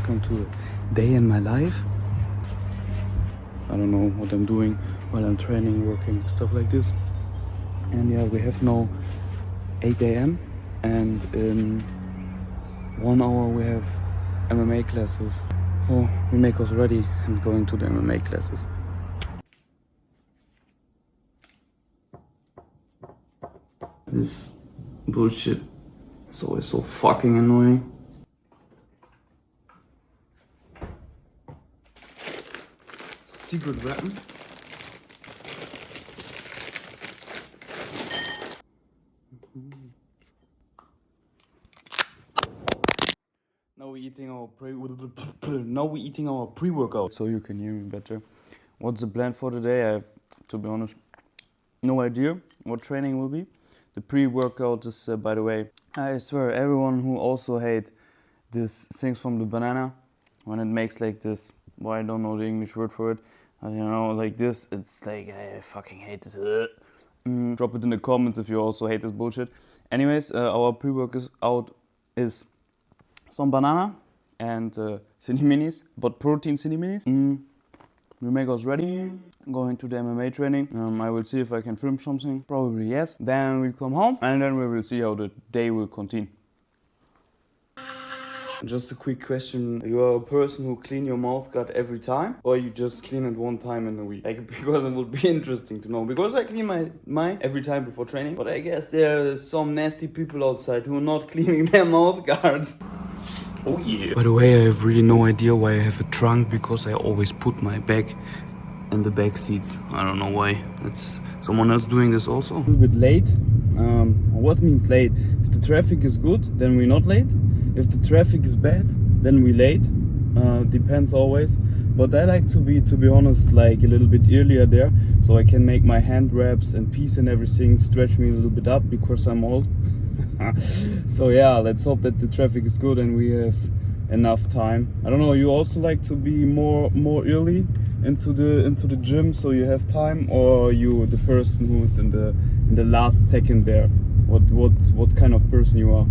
welcome to Day in My Life. I don't know what I'm doing while I'm training, working, stuff like this. And yeah, we have now 8 a.m. and in 1 hour we have MMA classes. So we make us ready and going to the MMA classes. This bullshit is always so fucking annoying. Secret weapon. Now we're eating our pre-workout, so you can hear me better. What's the plan for today? I have, to be honest, no idea what training will be. The pre-workout is, by the way, I swear, everyone who also hate these things from the banana, when it makes like this, well, I don't know the English word for it, you know, like this, it's like, I fucking hate this. Drop it in the comments if you also hate this bullshit. Anyways, our pre-workout is some banana and cine minis, but protein cine minis. We make us ready, going to the MMA training. I will see if I can film something, probably yes. Then we come home and then we will see how the day will continue. Just a quick question, you are a person who clean your mouth guard every time, or you just clean it one time in a week? Like, because it would be interesting to know, because I clean mine every time before training, but I guess there are some nasty people outside who are not cleaning their mouth guards. Oh yeah. By the way, I have really no idea why I have a trunk, because I always put my bag in the back seat. I don't know why. It's someone else doing this also. A little bit late. What means late? If the traffic is good, then we're not late. If the traffic is bad, then we're late. Depends always. But I like to be honest, like a little bit earlier there, so I can make my hand wraps and piece and everything stretch me a little bit up because I'm old. So yeah, let's hope that the traffic is good and we have enough time. I don't know, you also like to be more early into the gym so you have time, or you the person who's in the last second there? What kind of person you are?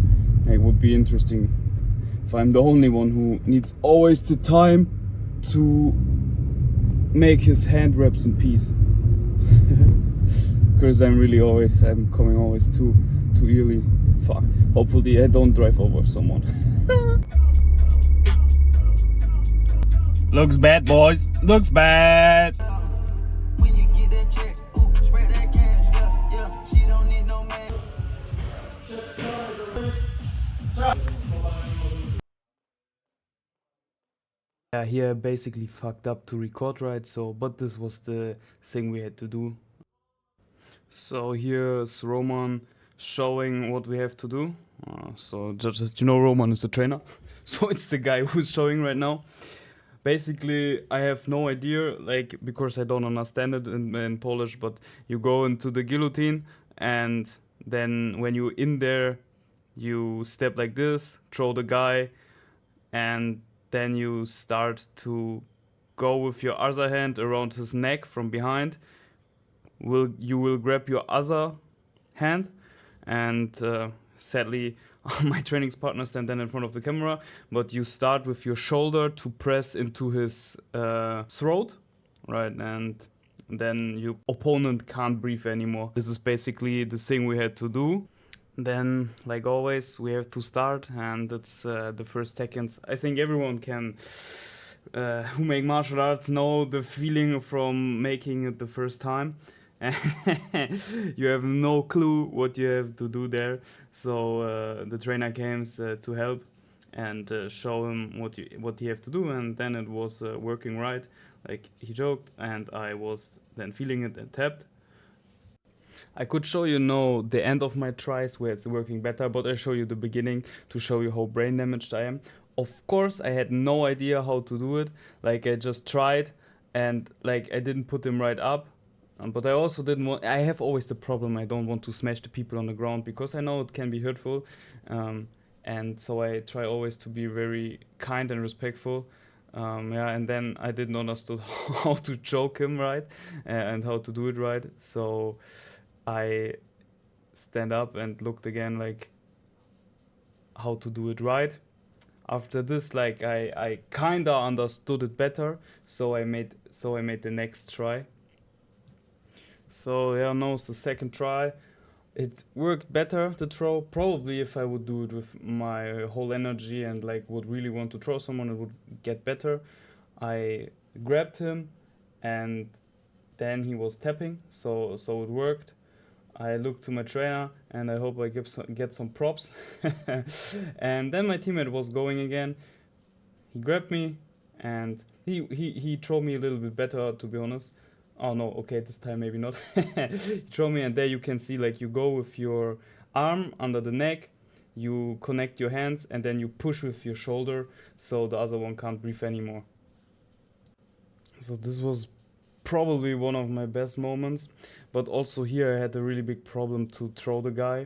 It would be interesting if I'm the only one who needs always the time to make his hand wraps in peace. Because I'm coming always too early. Fuck. Hopefully I don't drive over someone. Looks bad, boys. Looks bad. Yeah, here I basically fucked up to record, right? So, but this was the thing we had to do. So here's Roman showing what we have to do. So just you know, Roman is the trainer. So it's the guy who's showing right now. Basically, I have no idea, like, because I don't understand it in Polish, but you go into the guillotine and then when you're in there, you step like this, throw the guy, and then you start to go with your other hand around his neck from behind. You will grab your other hand, and sadly my training partner stand then in front of the camera, but you start with your shoulder to press into his throat, right? And then your opponent can't breathe anymore. This is basically the thing we had to do. Then, like always, we have to start, and it's the first seconds. I think everyone can who make martial arts know the feeling from making it the first time. You have no clue what you have to do there. So the trainer came to help and show him what he have to do, and then it was working right. Like he joked, and I was then feeling it and tapped. I could show you now the end of my tries where it's working better, but I show you the beginning to show you how brain damaged I am. Of course, I had no idea how to do it. Like I just tried, and like I didn't put him right up. But I also didn't want. I have always the problem. I don't want to smash the people on the ground because I know it can be hurtful, and so I try always to be very kind and respectful. Yeah, and then I didn't understand how to choke him right and how to do it right. So I stand up and looked again like how to do it right. After this, like I kinda understood it better, so I made the next try. So yeah, no, it's the second try. It worked better to throw. Probably if I would do it with my whole energy and like would really want to throw someone, it would get better. I grabbed him, and then he was tapping, so it worked. I looked to my trainer and I hope I get some props. And then my teammate was going again. He grabbed me and he threw me a little bit better, to be honest. Oh no, okay, this time maybe not. He threw me, and there you can see like you go with your arm under the neck, you connect your hands, and then you push with your shoulder so the other one can't breathe anymore. So this was probably one of my best moments, but also here I had a really big problem to throw the guy.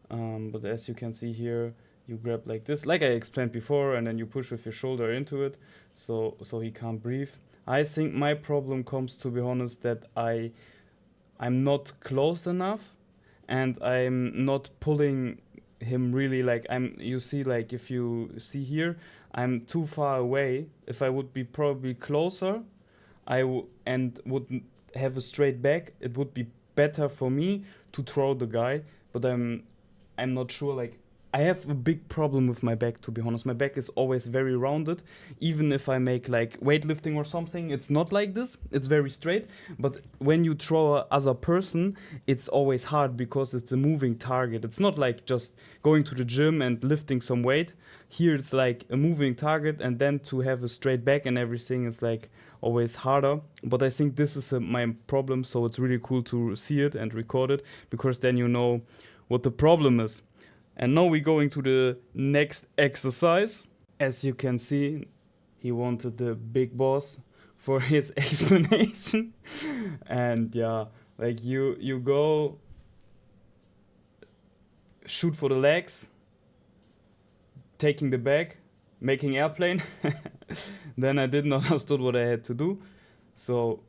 But as you can see here, you grab like this, like I explained before, and then you push with your shoulder into it, so he can't breathe. I think my problem comes, to be honest, that I'm not close enough, and I'm not pulling him really. Like I'm, you see, like if you see here, I'm too far away. If I would be probably closer, and would have a straight back, it would be better for me to throw the guy. But I'm not sure. Like I have a big problem with my back, to be honest. My back is always very rounded. Even if I make like weightlifting or something, it's not like this. It's very straight. But when you throw a other person, it's always hard because it's a moving target. It's not like just going to the gym and lifting some weight. Here it's like a moving target, and then to have a straight back and everything is like always harder. But I think this is my problem, so it's really cool to see it and record it, because then you know what the problem is. And now we're going to the next exercise. As you can see, he wanted the big boss for his explanation. And yeah, like you go shoot for the legs, taking the bag, making airplane. Then I didn't understood what I had to do. So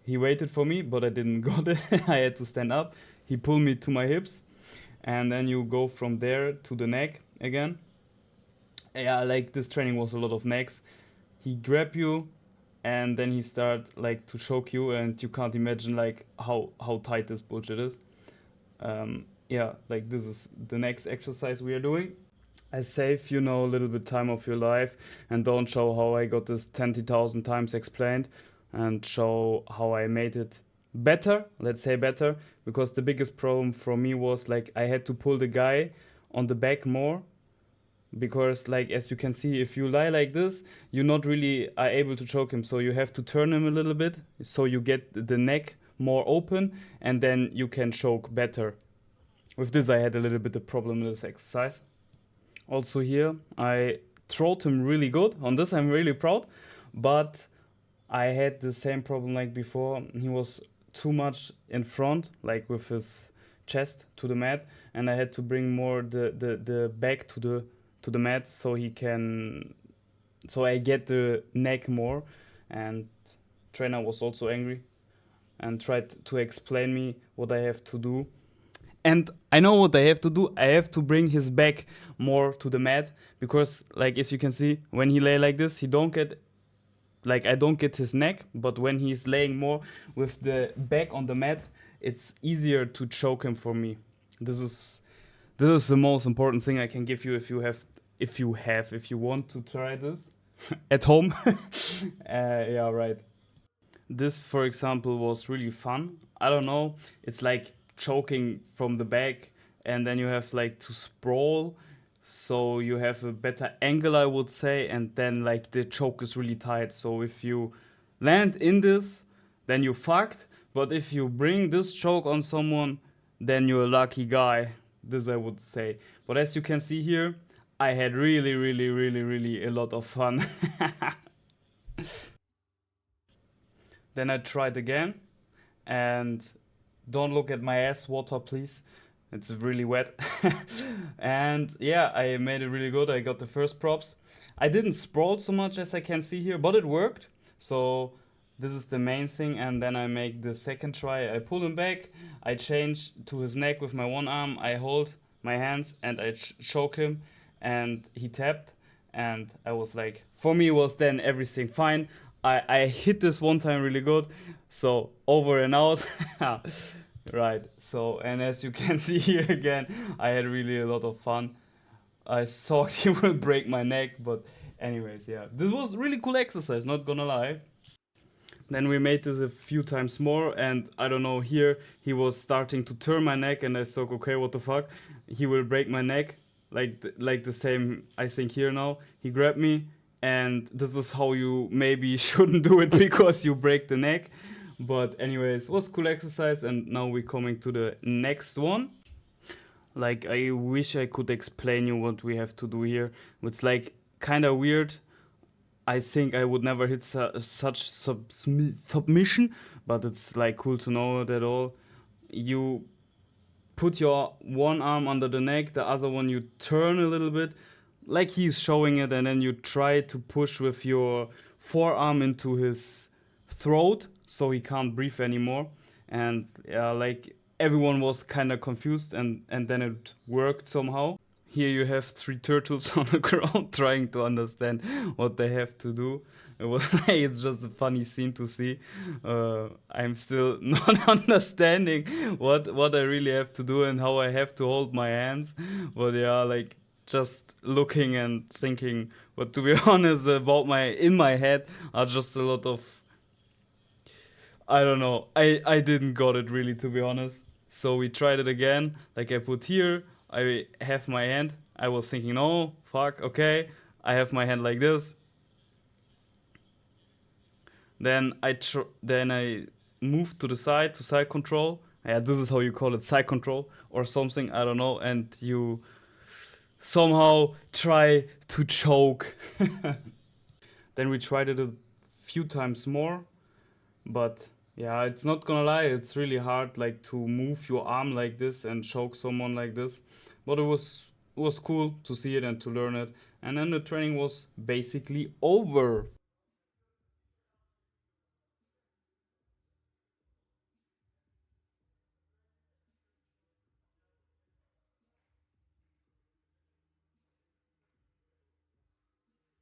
he waited for me, but I didn't got it. I had to stand up. He pulled me to my hips, and then you go from there to the neck again. Yeah, like this training was a lot of necks. He grab you, and then he start like to choke you, and you can't imagine like how tight this bullshit is. Yeah, like this is the next exercise we are doing. I save, a little bit time of your life, and don't show how I got this 20,000 times explained, and show how I made it better, let's say better, because the biggest problem for me was like I had to pull the guy on the back more, because like as you can see, if you lie like this, you're not really are able to choke him, so you have to turn him a little bit so you get the neck more open, and then you can choke better. With this I had a little bit of problem with this exercise. Also here, I throwed him really good. On this I'm really proud, but I had the same problem like before. He was too much in front, like with his chest to the mat, and I had to bring more the back to the mat so I get the neck more. And trainer was also angry and tried to explain me what I have to do. And I know what I have to do. I have to bring his back more to the mat, because like as you can see, when he lay like this, I don't get his neck, but when he's laying more with the back on the mat, it's easier to choke him for me. This is the most important thing I can give you if you want to try this at home. Yeah, right. This, for example, was really fun. I don't know. It's like choking from the back, and then you have like to sprawl, so you have a better angle, I would say, and then like the choke is really tight. So if you land in this, then you fucked. But if you bring this choke on someone, then you're a lucky guy. This I would say. But as you can see here, I had really, really, really, really a lot of fun. Then I tried again, and don't look at my ass water, please. It's really wet. And yeah, I made it really good. I got the first props. I didn't sprawl so much as I can see here, but it worked. So this is the main thing. And then I make the second try. I pull him back. I change to his neck with my one arm. I hold my hands and I choke him, and he tapped. and I was like, for me was then everything fine. I hit this one time really good, so over and out. Right. So, and as you can see here again, I had really a lot of fun. I thought he would break my neck, but anyways, yeah, this was really cool exercise, not gonna lie. Then we made this a few times more, and I don't know, here he was starting to turn my neck, and I thought, okay, what the fuck? He will break my neck, like the same, I think, here now. He grabbed me, and this is how you maybe shouldn't do it because you break the neck. But anyways, it was cool exercise, and now we're coming to the next one. Like, I wish I could explain you what we have to do here. It's like kind of weird. I think I would never hit such submission, but it's like cool to know that all. You put your one arm under the neck, the other one you turn a little bit, like he's showing it, and then you try to push with your forearm into his throat so he can't breathe anymore. And yeah, like everyone was kind of confused, and then it worked somehow. Here you have three turtles on the ground trying to understand what they have to do. It was it's just a funny scene to see. I'm still not understanding what I really have to do and how I have to hold my hands. But yeah, like just looking and thinking. But to be honest, about my in my head are just a lot of, I don't know. I didn't got it really, to be honest. So we tried it again. Like I put here, I have my hand. I was thinking, no, fuck, okay. I have my hand like this. Then I moved to the side to side control. Yeah, this is how you call it, side control or something. I don't know. And you somehow try to choke. Then we tried it a few times more, but yeah, it's not gonna lie, it's really hard like to move your arm like this and choke someone like this. But it was cool to see it and to learn it. And then the training was basically over.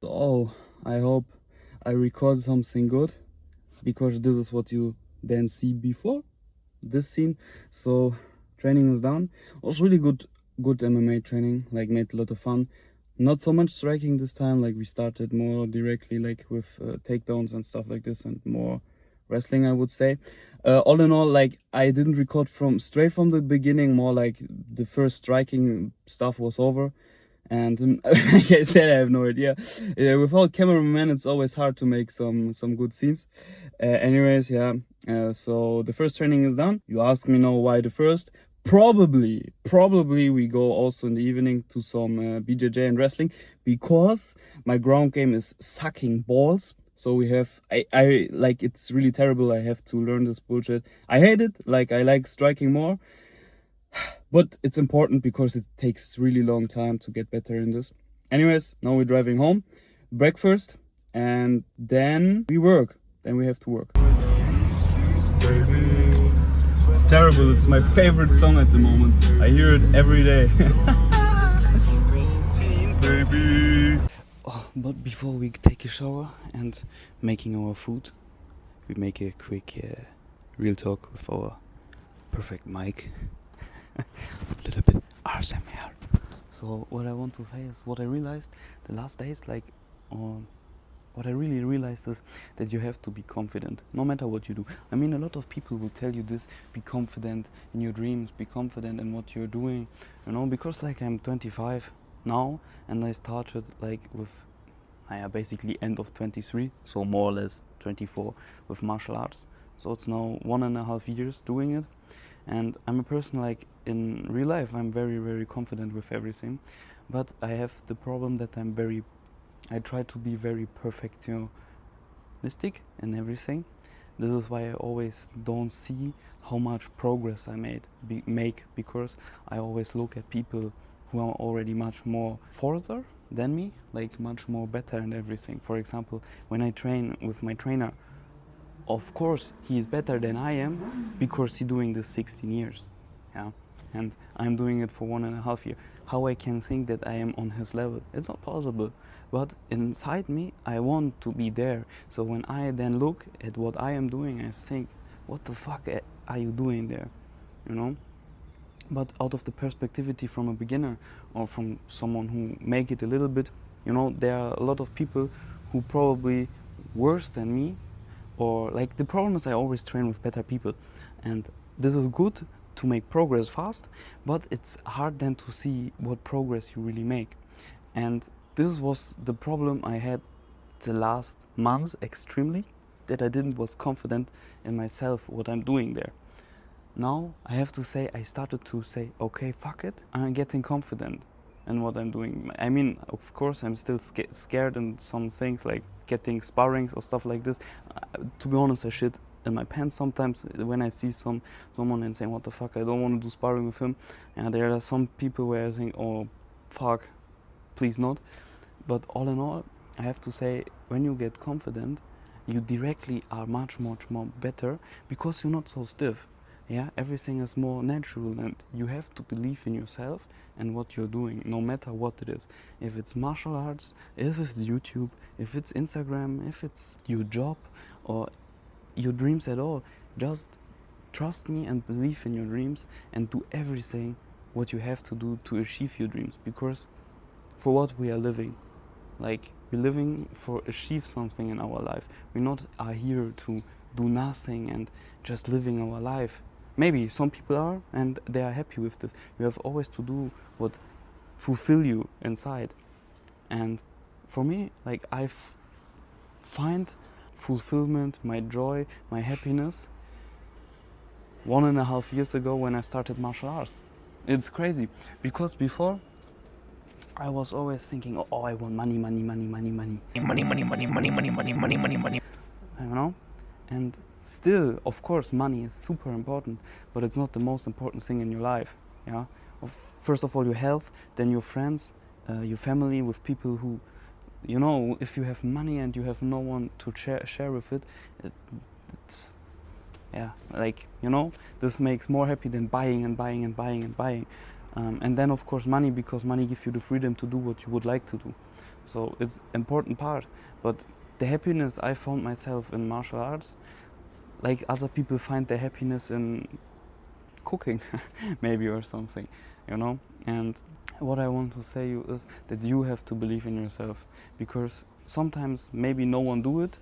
So I hope I record something good, because this is what you then see before this scene. So training is done. It was really good MMA training, like made a lot of fun. Not so much striking this time, like we started more directly like with takedowns and stuff like this, and more wrestling, I would say. All in all, like I didn't record from straight from the beginning, more like the first striking stuff was over. And like I said, I have no idea. Without cameraman, it's always hard to make some good scenes. Anyways, yeah. So the first training is done. You ask me now why the first. Probably we go also in the evening to some BJJ and wrestling, because my ground game is sucking balls. So we have, I like, it's really terrible. I have to learn this bullshit. I hate it. Like I like striking more. But it's important because it takes really long time to get better in this. Anyways, now we're driving home, breakfast, and then we work. Then we have to work. It's terrible. It's my favorite song at the moment. I hear it every day. Oh, but before we take a shower and making our food, we make a quick real talk with our perfect mic. A little bit ASMR. So what I want to say is, what I realized the last days, like what I really realized is that you have to be confident no matter what you do. I mean, a lot of people will tell you this: be confident in your dreams, be confident in what you're doing, because like I'm 25 now, and I started like with basically end of 23, so more or less 24, with martial arts. So it's now 1.5 years doing it. And I'm a person, like in real life, I'm very, very confident with everything. But I have the problem that I try to be very perfectionistic in everything. This is why I always don't see how much progress I make, because I always look at people who are already much more further than me, like much more better in everything. For example, when I train with my trainer, of course he is better than I am, because he's doing this 16 years. Yeah. and I'm doing it for 1.5 years. How I can think that I am on his level? It's not possible. But inside me, I want to be there. So when I then look at what I am doing, I think, what the fuck are you doing there? You know? But out of the perspectivity from a beginner or from someone who make it a little bit, you know, there are a lot of people who probably worse than me, or like the problem is I always train with better people, and this is good to make progress fast, but it's hard then to see what progress you really make. And this was the problem I had the last months extremely, that I didn't was confident in myself what I'm doing there. Now I have to say I started to say, okay, fuck it, I'm getting confident in what I'm doing. I mean, of course I'm still scared in some things like getting sparrings or stuff like this. To be honest, I shit in my pants sometimes when I see someone and saying, what the fuck, I don't want to do sparring with him. And there are some people where I think, oh fuck, please not. But all in all, I have to say, when you get confident, you directly are much more better because you're not so stiff. Yeah, everything is more natural, and you have to believe in yourself and what you're doing, no matter what it is. If it's martial arts, if it's YouTube, if it's Instagram, if it's your job or your dreams at all, just trust me and believe in your dreams and do everything what you have to do to achieve your dreams, because for what we are living, like we're living for achieve something in our life. We not are here to do nothing and just living our life. Maybe some people are and they are happy with this. You have always to do what fulfill you inside. And for me, like I find fulfillment, my joy, my happiness 1.5 years ago when I started martial arts. It's crazy because before I was always thinking, oh, I want money. You know? And still, of course, money is super important, but it's not the most important thing in your life. Yeah. First of all, your health, then your friends, your family, with people who, you know, if you have money and you have no one to share with it, it's, yeah, like, you know, this makes more happy than buying. And then, of course, money, because money gives you the freedom to do what you would like to do. So it's important part. But the happiness I found myself in martial arts, like other people find their happiness in cooking, maybe, or something, you know. And what I want to say you is that you have to believe in yourself, because sometimes maybe no one do it,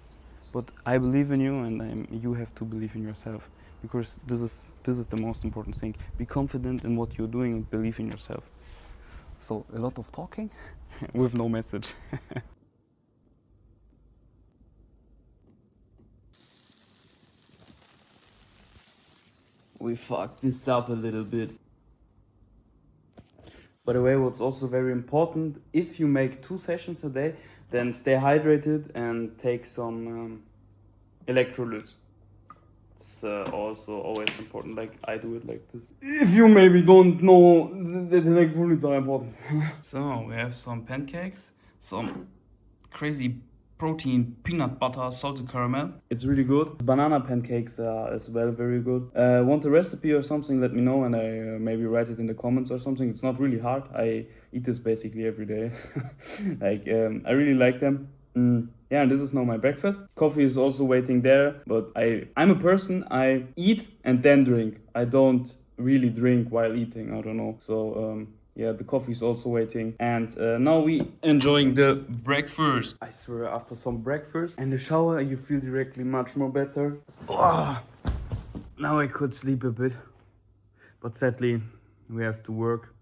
but I believe in you, and you have to believe in yourself, because this is the most important thing. Be confident in what you're doing and believe in yourself. So a lot of talking with no message. We fucked this up a little bit. By the way, what's also very important, if you make 2 sessions a day, then stay hydrated and take some electrolytes. It's also always important, like I do it like this. If you maybe don't know that electrolytes are important. So we have some pancakes, some crazy protein peanut butter salted caramel. It's really good. Banana pancakes are as well very good. Want a recipe or something, let me know, and I maybe write it in the comments or something. It's not really hard. I eat this basically every day. Like I really like them. Yeah, and this is now my breakfast. Coffee is also waiting there, but I'm a person, I eat and then drink. I don't really drink while eating, I don't know. So yeah, the coffee is also waiting. And now we enjoying the breakfast. I swear, after some breakfast and the shower, you feel directly much more better. Now I could sleep a bit, but sadly, we have to work,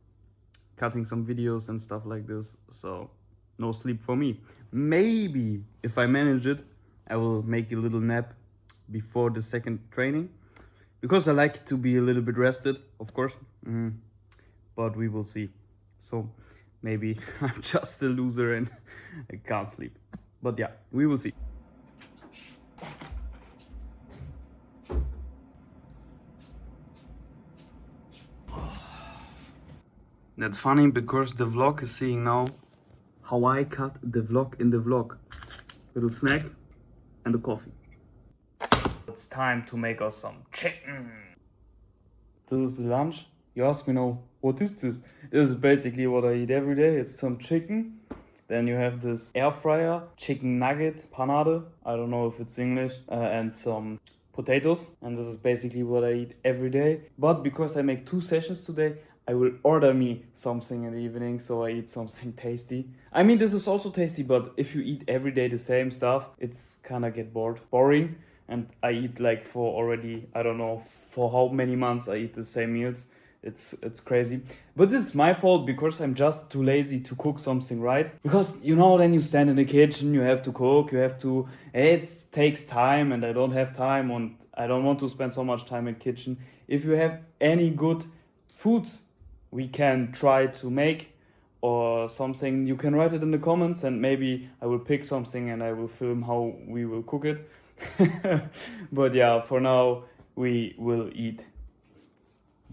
cutting some videos and stuff like this. So no sleep for me. Maybe if I manage it, I will make a little nap before the second training, because I like to be a little bit rested, of course. But we will see. So maybe I'm just a loser and I can't sleep. But yeah, we will see. That's funny, because the vlog is seeing now how I cut the vlog in the vlog. Little snack and the coffee. It's time to make us some chicken. This is the lunch. You ask me now, what is this? This is basically what I eat every day. It's some chicken. Then you have this air fryer, chicken nugget, panade. I don't know if it's English, and some potatoes. And this is basically what I eat every day. But because I make 2 sessions today, I will order me something in the evening, so I eat something tasty. I mean, this is also tasty, but if you eat every day the same stuff, it's kinda get boring. And I eat like for already, I don't know, for how many months I eat the same meals. It's crazy. But this is my fault because I'm just too lazy to cook something right. Because you know, then you stand in the kitchen, you have to cook, you have to. It takes time, and I don't have time, and I don't want to spend so much time in kitchen. If you have any good foods we can try to make or something, you can write it in the comments, and maybe I will pick something and I will film how we will cook it. But yeah, for now we will eat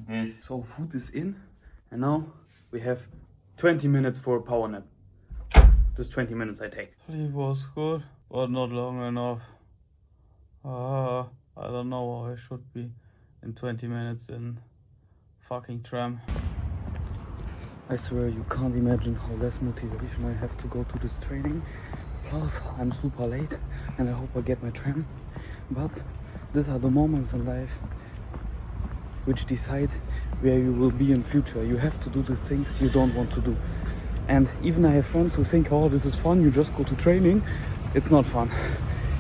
this. So food is in, and now we have 20 minutes for a power nap. Just 20 minutes I take. It was good, but not long enough. I don't know how I should be in 20 minutes in fucking tram. I swear you can't imagine how less motivation I have to go to this training. Plus I'm super late and I hope I get my tram. But these are the moments in life which decide where you will be in future. You have to do the things you don't want to do. And even I have friends who think, oh, this is fun, you just go to training. It's not fun.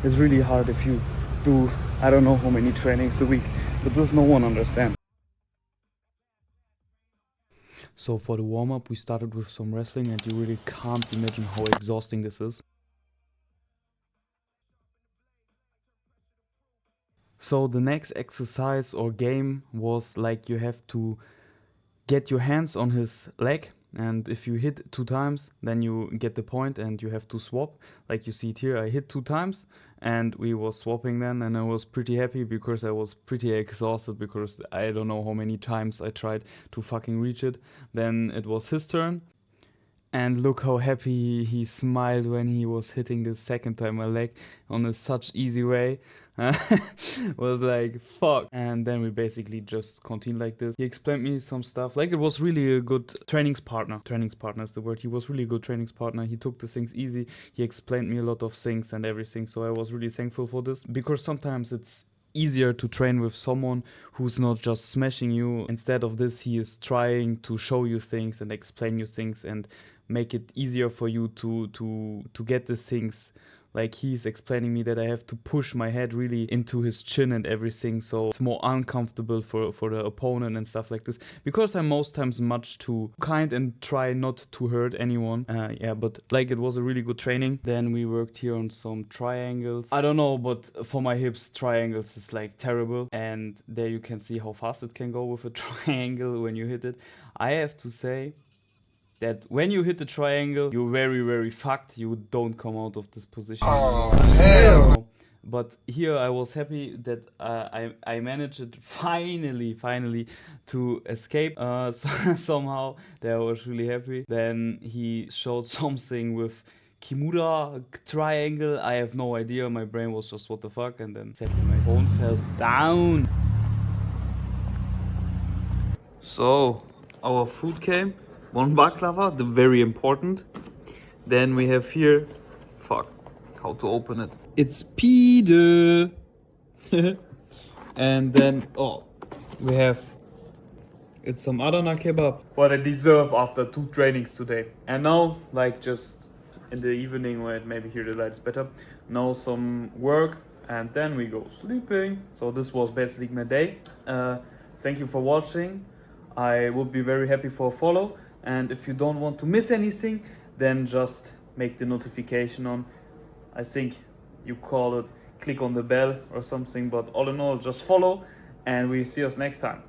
It's really hard if you do, I don't know how many trainings a week, but this no one understands. So for the warm-up we started with some wrestling, and you really can't imagine how exhausting this is. So the next exercise or game was like you have to get your hands on his leg, and if you hit 2 times then you get the point and you have to swap. Like you see it here, I hit 2 times and we was swapping then, and I was pretty happy because I was pretty exhausted because I don't know how many times I tried to fucking reach it. Then it was his turn. And look how happy he smiled when he was hitting the second time my leg on a such easy way. Was like, fuck. And then we basically just continued like this. He explained me some stuff. Like, it was really a good trainingspartner. Trainingspartner is the word. He was really a good trainingspartner. He took the things easy. He explained me a lot of things and everything. So I was really thankful for this. Because sometimes it's easier to train with someone who's not just smashing you. Instead of this, he is trying to show you things and explain you things and make it easier for you to get the things. Like, he's explaining me that I have to push my head really into his chin and everything, so it's more uncomfortable for the opponent and stuff like this, because I'm most times much too kind and try not to hurt anyone. Yeah, but like, it was a really good training. Then we worked here on some triangles. I don't know, but for my hips, triangles is like terrible, and there you can see how fast it can go with a triangle when you hit it. I have to say that when you hit the triangle, you're very, very fucked. You don't come out of this position. Oh, hell! But here I was happy that I managed it finally to escape somehow. There I was really happy. Then he showed something with Kimura triangle. I have no idea. My brain was just what the fuck, and then sadly my phone fell down. So our food came. 1 baklava, the very important. Then we have here, fuck, how to open it. It's pide. And then, oh, we have, it's some Adana kebab. What I deserve after 2 trainings today. And now, like, just in the evening, when maybe here the light is better, now some work, and then we go sleeping. So this was basically my day. Thank you for watching. I would be very happy for a follow. And if you don't want to miss anything, then just make the notification on. I think you call it click on the bell or something, but all in all, just follow, and we see us next time.